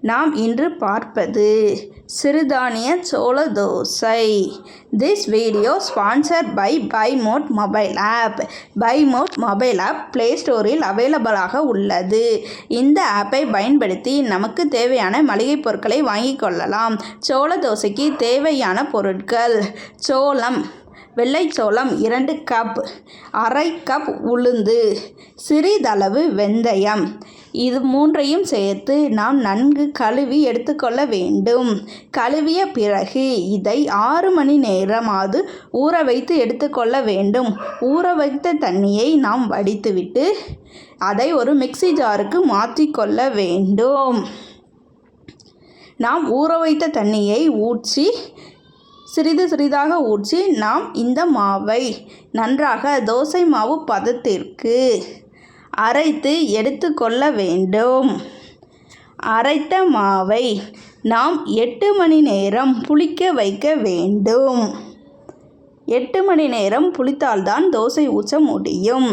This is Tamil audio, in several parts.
நாம் இன்று பார்ப்பது சிறுதானிய சோள dosa. This video sponsored by பைமோட் மொபைல் ஆப். பைமோட் மொபைல் ஆப் பிளே ஸ்டோரில் அவைலபிளாக உள்ளது. இந்த ஆப்பை பயன்படுத்தி நமக்கு தேவையான மளிகை பொருட்களை வாங்கிக் கொள்ளலாம். சோள தோசைக்கு தேவையான பொருட்கள்: சோளம், வெள்ளைச்சோளம் 2 கப், அரை கப் உளுந்து, சிறிதளவு வெந்தயம். இது மூன்றையும் சேர்த்து நாம் நன்கு கழுவி எடுத்துக்கொள்ள வேண்டும். கழுவிய பிறகு இதை 6 மணி நேரமாவது ஊற வைத்து எடுத்துக்கொள்ள வேண்டும். ஊற வைத்த தண்ணியை நாம் வடித்துவிட்டு அதை ஒரு மிக்ஸி ஜாருக்கு மாற்றிக்கொள்ள வேண்டும். நாம் ஊற வைத்த தண்ணியை ஊற்றி சிறிது சிறிதாக ஊற்றி நாம் இந்த மாவை நன்றாக தோசை மாவு பதத்திற்கு அரைத்து எடுத்துக்கொள்ள வேண்டும். அரைத்த மாவை நாம் 8 மணி நேரம் புளிக்க வைக்க வேண்டும். 8 மணி நேரம் புளித்தால்தான் தோசை ஊற்ற முடியும்.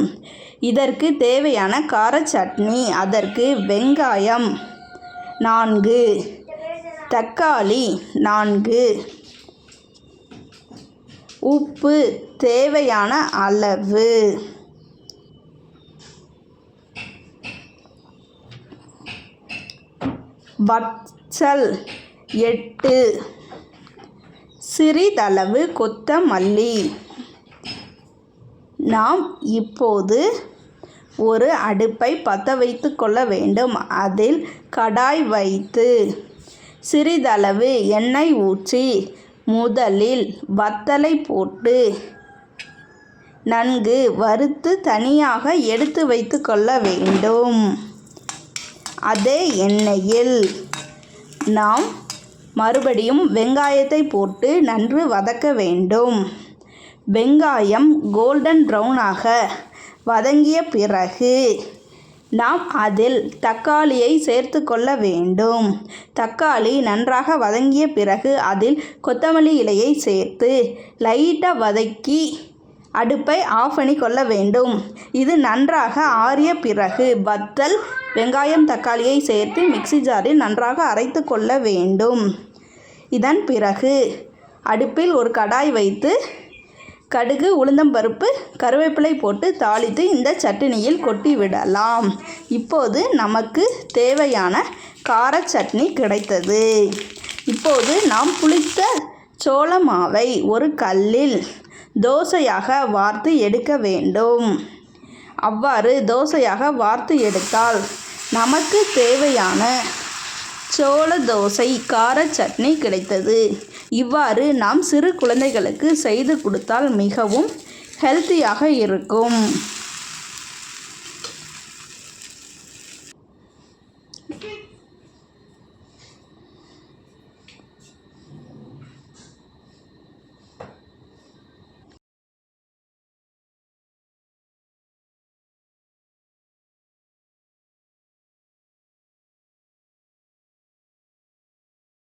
இதற்கு தேவையான கார சட்னி: அதற்கு வெங்காயம் 4, தக்காளி 4, உப்பு தேவையான அளவு, வற்றல் 8, சிறிதளவு கொத்தமல்லி. நாம் இப்போது ஒரு அடுப்பை பற்ற வைத்து கொள்ள வேண்டும். அதில் கடாய் வைத்து சிறிதளவு எண்ணெய் ஊற்றி முதலில் வத்தலை போட்டு நன்கு வறுத்து தனியாக எடுத்து வைத்து கொள்ள வேண்டும். அதே எண்ணெயில் நாம் மறுபடியும் வெங்காயத்தை போட்டு நன்கு வதக்க வேண்டும். வெங்காயம் கோல்டன் ப்ரௌனாக வதங்கிய பிறகு நாம் அதில் தக்காளியை சேர்த்து கொள்ள வேண்டும். தக்காளி நன்றாக வதங்கிய பிறகு அதில் கொத்தமல்லி இலையை சேர்த்து லைட்டாக வதக்கி அடுப்பை ஆஃப் பண்ணி கொள்ள வேண்டும். இது நன்றாக ஆறிய பிறகு வத்தல், வெங்காயம், தக்காளியை சேர்த்து மிக்ஸி ஜாரில் நன்றாக அரைத்து கொள்ள வேண்டும். இதன் பிறகு அடுப்பில் ஒரு கடாய் வைத்து கடுகு, உளுந்தம்பருப்பு, கருவேப்பிலை போட்டு தாளித்து இந்த சட்னியில் கொட்டி விடலாம். இப்போது நமக்கு தேவையான கார சட்னி கிடைத்தது. இப்போது நாம் புளித்த சோள மாவை ஒரு கல்லில் தோசையாக வார்த்து எடுக்க வேண்டும். அவ்வாறு தோசையாக வார்த்து எடுத்தால் நமக்கு தேவையான சோள தோசை கார சட்னி கிடைத்தது. இவ்வாறு நாம் சிறு குழந்தைகளுக்கு செய்து கொடுத்தால் மிகவும் ஹெல்த்தியாக இருக்கும்.